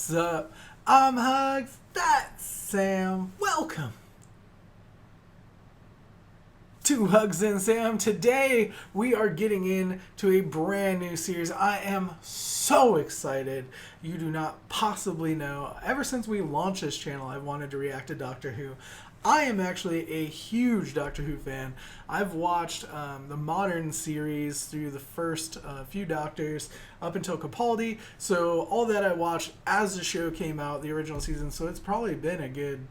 What's up? I'm HUGZ, that's Sam. Welcome to HugZ. Today we are getting into a brand new series. I am so excited. You do not possibly know. Ever since we launched this channel, I've wanted to react to Doctor Who. I am actually a huge Doctor Who fan. I've watched the modern series through the first few Doctors up until Capaldi. So all that I watched as the show came out, the original season. So it's probably been a good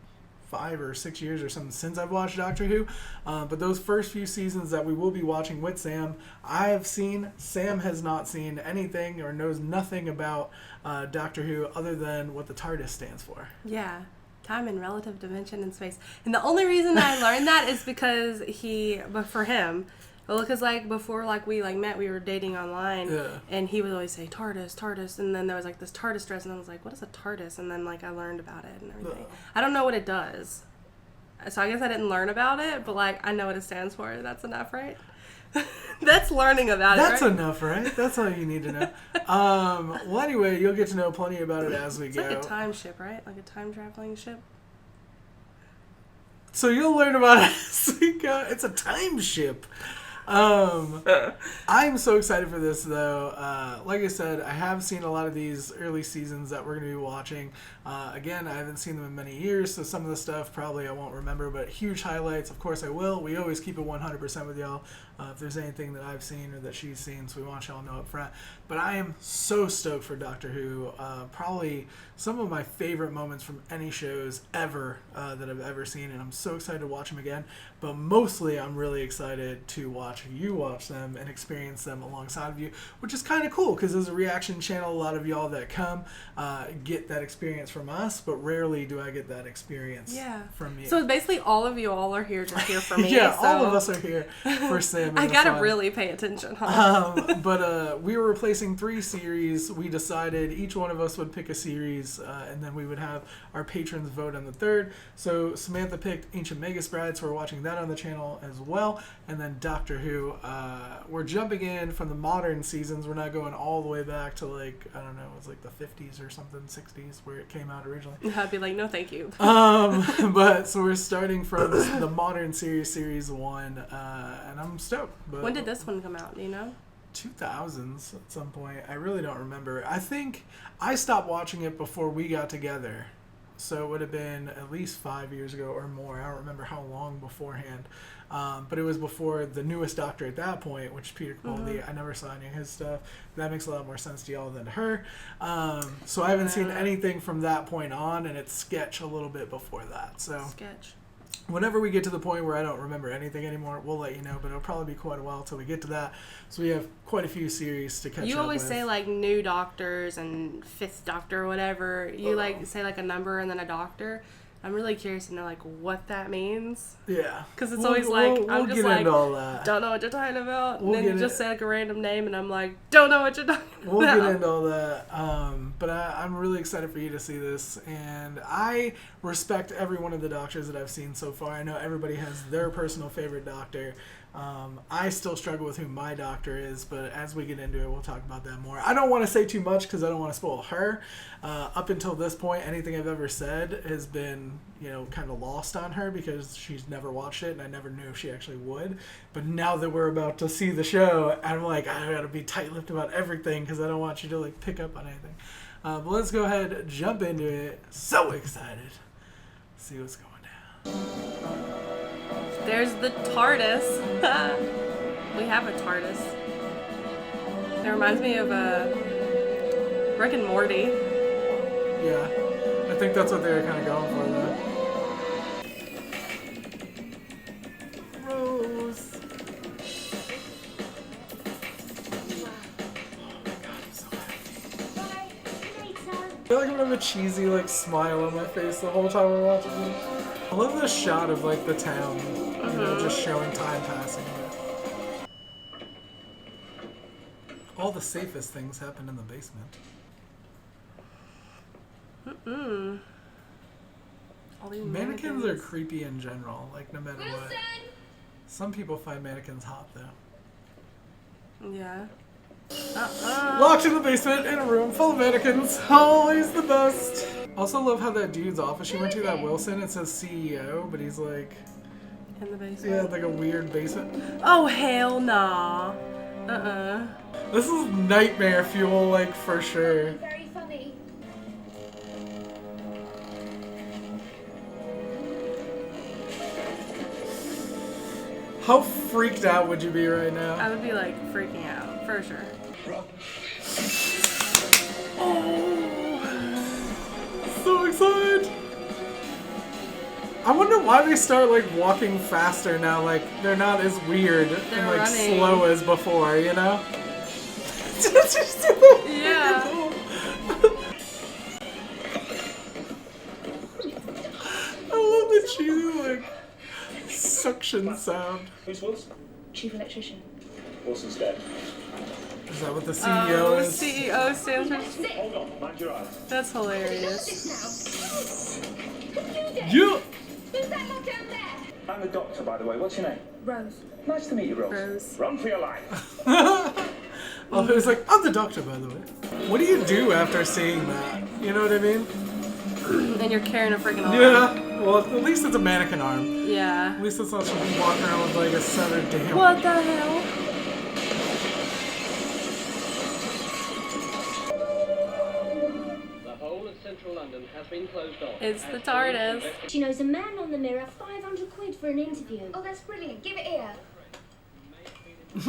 5 or 6 years or something since I've watched Doctor Who. But those first few seasons that we will be watching with Sam, I have seen. Sam has not seen anything or knows nothing about Doctor Who other than what the TARDIS stands for. Yeah. Time and relative dimension and space. And the only reason I learned that is because for him, because before we met, we were dating online, and he would always say TARDIS, TARDIS, and then there was this TARDIS dress, and I was like, what is a TARDIS? And then I learned about it and everything. I don't know what it does, so I guess I didn't learn about it, but I know what it stands for. That's enough, right? That's learning about That's it, right? enough, right? That's all you need to know. Well, anyway, you'll get to know plenty about it as we go. It's like a time ship, right? Like a time traveling ship. So you'll learn about it as we go. It's a time ship. I'm so excited for this, though. Like I said, I have seen a lot of these early seasons that we're going to be watching. Again, I haven't seen them in many years, so some of the stuff probably I won't remember, but huge highlights, of course I will. We always keep it 100% with y'all if there's anything that I've seen or that she's seen, so we want y'all to know up front. But I am so stoked for Doctor Who. Probably some of my favorite moments from any shows ever that I've ever seen, and I'm so excited to watch them again. But mostly I'm really excited to watch you watch them and experience them alongside of you, which is kind of cool because as a reaction channel, a lot of y'all that come get that experience from us, but rarely do I get that experience from you. So basically all of you all are here just here for me. Yeah, so all of us are here for Sam. I gotta really pay attention. Huh? But we were replacing 3 series. We decided each one of us would pick a series, and then we would have our patrons vote on the third. So Samantha picked Ancient Magus Bride, so we're watching that on the channel as well. And then Doctor Who. We're jumping in from the modern seasons. We're not going all the way back to I don't know, it was the 50s or something, 60s where it came out originally. I'd be like, no, thank you. But so we're starting from the modern series 1, and I'm stoked. But when did this one come out? Do you know? 2000s at some point. I really don't remember. I think I stopped watching it before we got together. So it would have been at least 5 years ago or more. I don't remember how long beforehand. But it was before the newest Doctor at that point, which is Peter Capaldi. Mm-hmm. I never saw any of his stuff. That makes a lot more sense to y'all than to her. So I haven't seen anything from that point on, and it's Sketch a little bit before that. So Sketch. Whenever we get to the point where I don't remember anything anymore, we'll let you know, but it'll probably be quite a while till we get to that. So we have quite a few series to catch up with. You always say new Doctors and 5th Doctor or whatever. You say a number and then a Doctor. I'm really curious to know what that means. Yeah. Because it's always I'm just get into all that. Don't know what you're talking about. And then you just say a random name and I'm like, don't know what you're talking about. We'll get into all that. But I'm really excited for you to see this. And I respect every one of the Doctors that I've seen so far. I know everybody has their personal favorite Doctor. I still struggle with who my Doctor is, but as we get into it, we'll talk about that more. I don't want to say too much because I don't want to spoil her. Up until this point, anything I've ever said has been, kind of lost on her because she's never watched it, and I never knew if she actually would. But now that we're about to see the show, I'm I gotta be tight-lipped about everything because I don't want you to pick up on anything. But let's go ahead, jump into it. So excited. See what's going down. There's the TARDIS. We have a TARDIS. It reminds me of Rick and Morty. Yeah, I think that's what they were kind of going for, though. Rose. Oh my god, I'm so happy. I feel like I'm gonna have a cheesy smile on my face the whole time we're watching this. I love the shot of the town, just showing time passing. All the safest things happen in the basement. All these Mannequins are creepy in general, no matter what. Some people find mannequins hot, though. Yeah. Locked in the basement in a room full of mannequins. Always the best. Also love how that dude's office she went to, that Wilson, it says CEO, but he's like... In the basement? Yeah, like a weird basement. Oh, hell nah. This is nightmare fuel, like, for sure. Very funny. How freaked out would you be right now? I would be like freaking out, for sure. So excited! I wonder why they start like walking faster now, like they're not as weird and like running. slow as before, you know? Yeah. I love the cheesy like suction sound. Who's Wilson? Chief electrician. Wilson's dead. Is that what the CEO is? CEO stands for... Hold on, mind your eyes. That's hilarious. You. Who's that lot down there? I'm the doctor, by the way. What's your name? Rose. Nice to meet you, Rose. Rose. Run for your life. Oh, it was like, I'm the doctor, by the way. What do you do after seeing that? You know what I mean? And you're carrying a freaking arm. Yeah. Well, at least it's a mannequin arm. Yeah. At least it's not just walking around with like a severed damn. What the hell? The whole of central London has been closed off. It's the TARDIS. She knows a man on the mirror, 500 quid for an interview. Oh, that's brilliant. Give it here. You've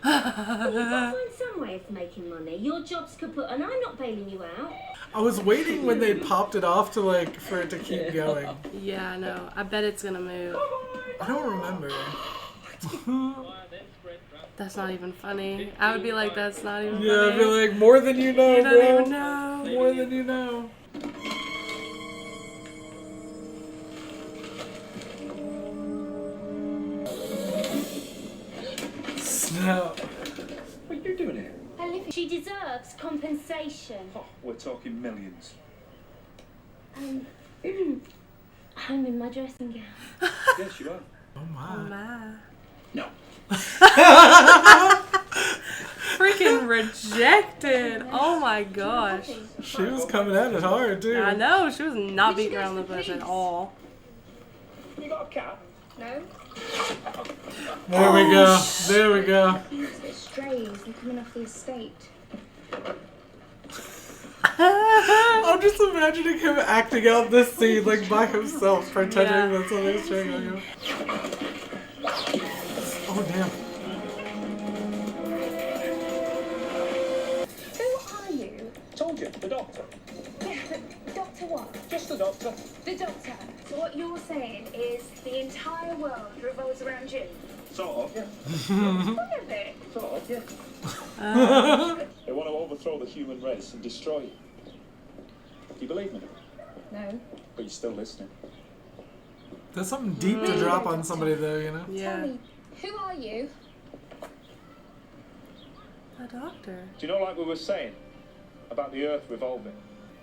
got to find some way of making money. Your job's kaput, and I'm not bailing you out. I was waiting when they popped it off to like for it to keep going. Yeah, I know. I bet it's gonna move. I don't remember. That's not even funny. I would be like, that's not even Yeah, I'd funny. be like, more than you know, You bro. don't even know. More than you know. Snap. What are you doing here? I live She deserves compensation. Oh, we're talking millions. I'm in my dressing gown. Yes, you are. Oh Oh my. my. No. Freaking rejected. Oh my gosh. She was coming at it hard too. I know, she was not beating around the bush at all. You got a cat? No. There we go. There we go. It's a bit strays. They're coming off the estate. I'm just imagining him acting out this scene like by himself, pretending Yeah. that somebody's checking on him. Oh damn. Who are you? Told you, the doctor. Yeah, but Doctor what? Just the doctor. The Doctor. So what you're saying is the entire world revolves around you? Sort of, yeah. Some of it. Sort of, yeah. They want to overthrow the human race and destroy you. Do you believe me? No. But you're still listening. That's something deep to drop on somebody though, you know? Yeah. Tell me, who are you? A doctor. Do you know, like we were saying, about the Earth revolving?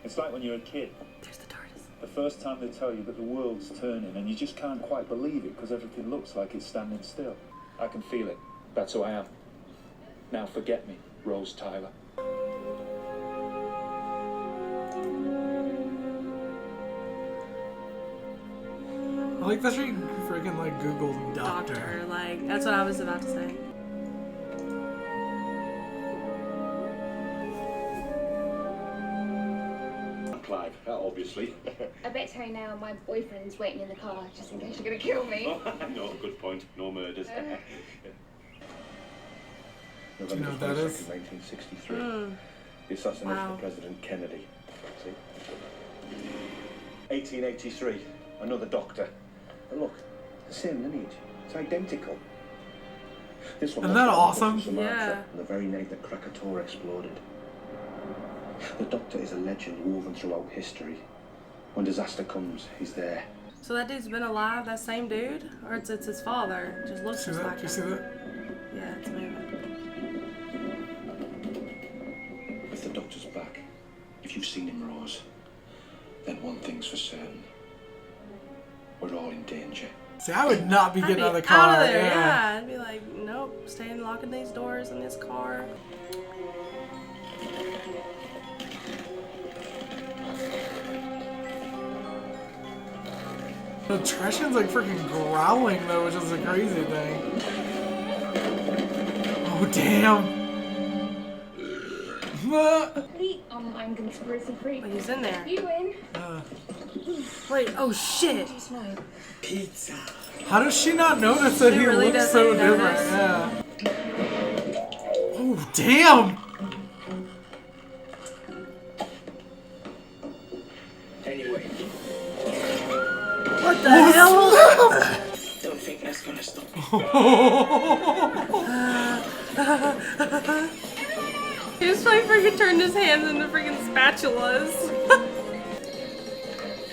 It's like when you're a kid. There's the TARDIS. The first time they tell you that the world's turning and you just can't quite believe it because everything looks like it's standing still. I can feel it. That's who I am. Now forget me, Rose Tyler. I like that she freaking like Googled doctor. Doctor. Like, that's what I was about to say. Clive, obviously. I bet Terry now my boyfriend's waiting in the car just in case you're going to kill me. No, good point. No murders. Do you know what that is? 1963. Mm. The assassination Wow. of President Kennedy. See? 1883. Another doctor. And look, the same lineage. It's identical. This one Isn't that was awesome? from Sumatra, Yeah. on the very night that Krakatoa exploded. The doctor is a legend woven throughout history. When disaster comes, he's there. So that dude's been alive, that same dude? Or it's his father? It just looks See just that? like Do you see him. that? Yeah, it's moving. If the doctor's back, if you've seen him, Rose, then one thing's for certain. We're all in danger. See, I would not be I'd getting be out of the car. out of there, yeah. yeah. I'd be like, nope, staying locking these doors in this car. The Treshion's like freaking growling though, which is a crazy thing. Oh damn! I'm conspiracy freak. Wait, he's in there. You win. Wait, oh shit. Pizza. How does she not notice that he really looks so doesn't different? notice? Yeah. Oh damn! Anyway, What the hell? don't think that's gonna stop me. He just like freaking turned his hands into freaking spatulas.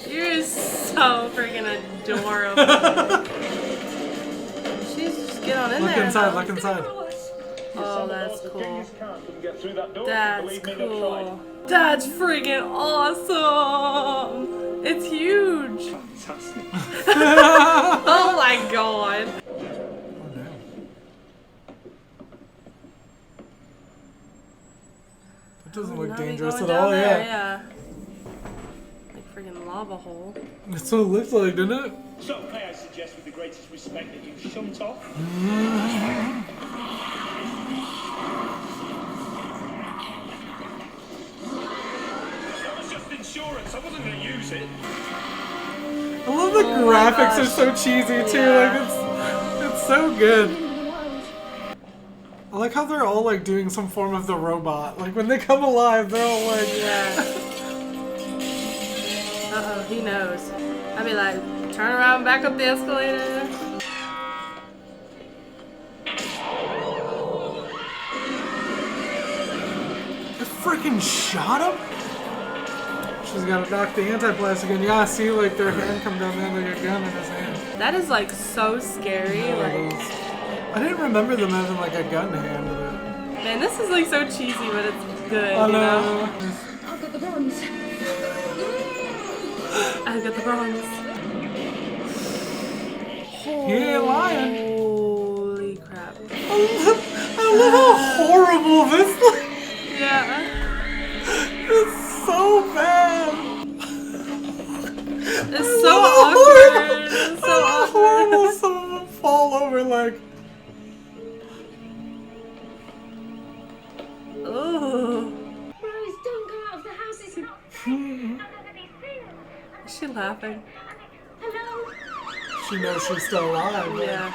You're so freaking adorable. She's just get on in Look there. inside, Huh? look inside. Oh, that's cool. Couldn't get through that door. That's Believe me, they've cool. That's freaking awesome. It's huge. Fantastic. Oh my god. Oh damn. That doesn't look Not me dangerous going at down all, there, yeah. Like freaking lava hole. That's what it looks like, doesn't it? So, may I suggest with the greatest respect that you shunt off? That was just insurance. I wasn't going to use it. I love the Oh my graphics are gosh. so cheesy too. Yeah. Like it's so good. I like how they're all like doing some form of the robot. Like when they come alive, they're all like, Yeah. Uh-oh, he knows. I'd be like, turn around, back up the escalator. they freaking shot him. She's gotta knock the anti-plastic in. Yeah, I see like their hand come down there like a gun in his hand. That is like so scary. Like, I didn't remember them having like a gun hand in it. man, this is like so cheesy, but it's good. Oh You know? no. I've got the bronze. I got the bronze. He ain't lying. Holy crap. I love how horrible this looks. Yeah. It's so bad. It's so awkward. It's so How horrible awkward. some of them fall over like. Oh. Rose, don't go out of the house. It's not Is she laughing? Hello? She knows she's still alive. Yeah.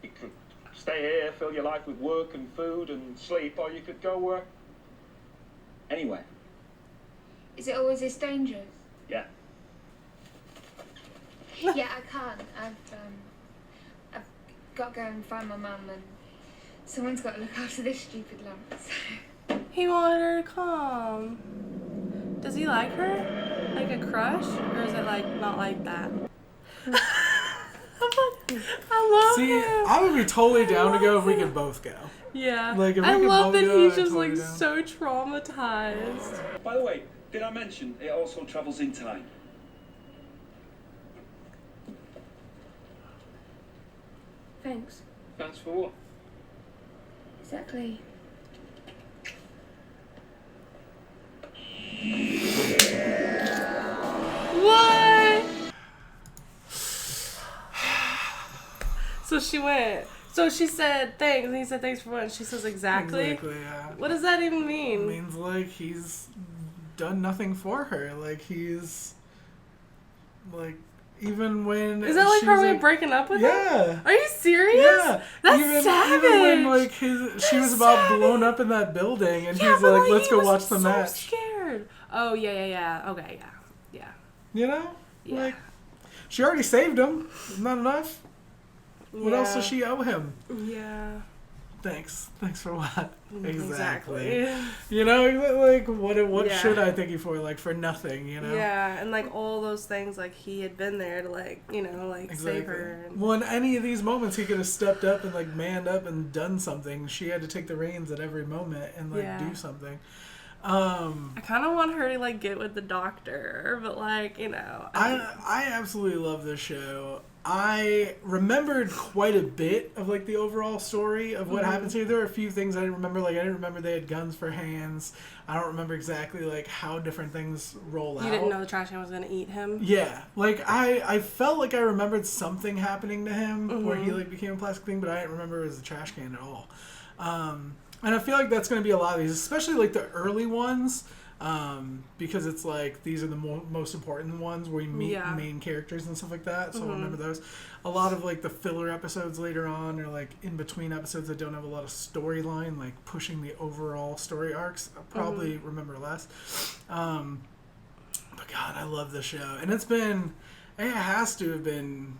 You could stay here, fill your life with work and food and sleep, or you could go anywhere. Is it always this dangerous? Yeah. Yeah, I can't. I've got to go and find my mum, and someone's got to look after this stupid lamp. So. He wanted her to come. Does he like her? Like a crush? Or is it like not like that? I love See, him. I would be totally down to go if we could both go. Yeah. Like, if we I could love both that go, he's I'd just totally like down. so traumatized. By the way, did I mention it also travels in time? Thanks. Thanks for what? Exactly. What? So she went. So she said thanks, and he said thanks for what? And she says exactly. Exactly, yeah. What does that even mean? It means like he's done nothing for her. Like he's like even when Is that like she's, her way breaking up with him? yeah. Are you serious? Yeah, That's savage. Even when like she was about savage. blown up in that building, and Yeah, he's but like, "Let's he go was watch the so match." Scared. Oh yeah. Okay, yeah. You know, Yeah. like she already saved him. Not enough. What else does Yeah. she owe him? Yeah. Thanks for what? Exactly. You know, like what Yeah. should I thank you for? Like for nothing. You know. Yeah, and like all those things, like he had been there to like, like save her. And, Well, in any of these moments, he could have stepped up and like manned up and done something. She had to take the reins at every moment and like Yeah. do something. I kind of want her to like get with the doctor, but like, I absolutely love this show. I remembered quite a bit of like the overall story of what happens here. There were a few things I didn't remember. Like I didn't remember they had guns for hands. I don't remember exactly like how different things roll out. You didn't know the trash can was gonna eat him? Yeah, like I felt like I remembered something happening to him where he like became a plastic thing, but I didn't remember it was a trash can at all. And I feel like that's going to be a lot of these, especially like the early ones, because it's like these are the most important ones where you meet main characters and stuff like that. So I'll remember those. A lot of like the filler episodes later on, or like in between episodes that don't have a lot of storyline, like pushing the overall story arcs, I'll probably remember less. But God, I love this show, and it has to have been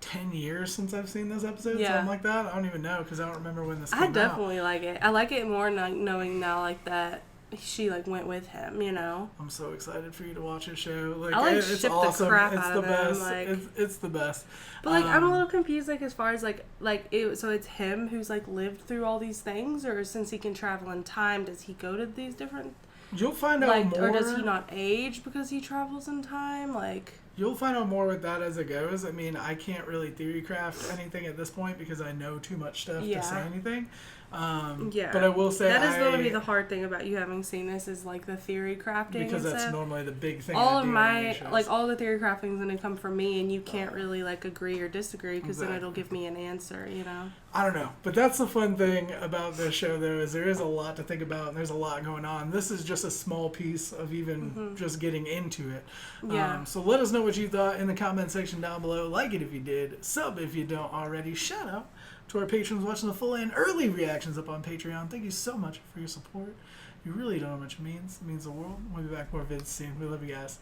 10 years since I've seen this episode, something like that. I don't even know because I don't remember when this came out. I definitely like it. I like it more knowing now like that she like went with him, you know. I'm so excited for you to watch this show. Like, I it's ship awesome. the crap It's out the of best. them. Like, It's the best. But like I'm a little confused like as far as so it's him who's like lived through all these things, or since he can travel in time, does he go to these different? You'll find out more. Or does he not age because he travels in time? Like, you'll find out more with that as it goes. I mean, I can't really theory craft anything at this point because I know too much stuff to say anything. But I will say that is going to be the hard thing about you having seen this is like the theory crafting, because and that's stuff. normally the big thing. All of my all the theory crafting is going to come from me, and you can't really like agree or disagree because then it'll give me an answer, you know. I don't know, but that's the fun thing about this show, though, is there is a lot to think about and there's a lot going on. This is just a small piece of even just getting into it. Yeah. So let us know what you thought in the comment section down below. Like it if you did, sub if you don't already. Shout out to our patrons watching the full and early reactions up on Patreon. Thank you so much for your support. You really don't know how much it means. It means the world. We'll be back more vids soon. We love you guys.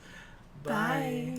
Bye.